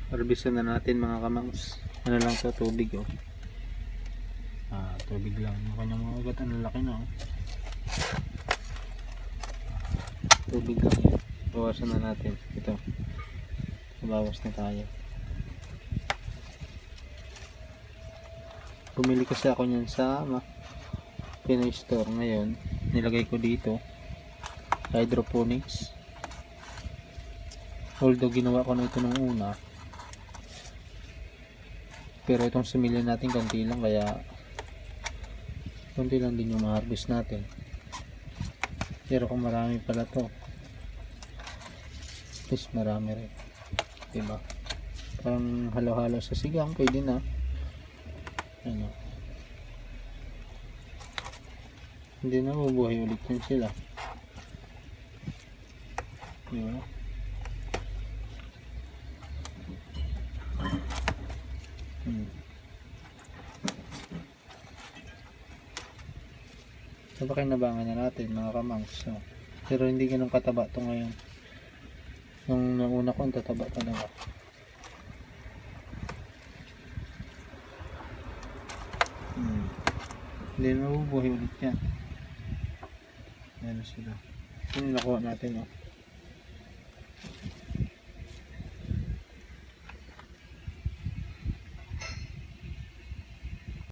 harvestan na natin mga kamangs. Ano lang to, tubig oh. Tubig lang. Yung kanyang mga ugat, ang laki na oh. Tubig lang yan. Bawasan na natin. Ito. Bawas na tayo. Bumili kasi ako nyan sa Pinoy store. Ngayon, nilagay ko dito. Hydroponics. Although ginawa ko na ito nung una. Pero itong similya natin konti lang, kaya konti lang din yung ma-harvest natin. Pero kung marami pala to, plus marami rin, diba? Parang halo-halo sa sigang, pwede na. Ano, hindi na bubuhay ulit yun sila, diba? So pakinabangan na natin mga kamangs. So, pero hindi ganun kataba to ngayon. Nung nauna ko ang tataba talaga. Hindi na mabubuhay ulit yan. Ayan sila. Ito yung nakuha natin oh.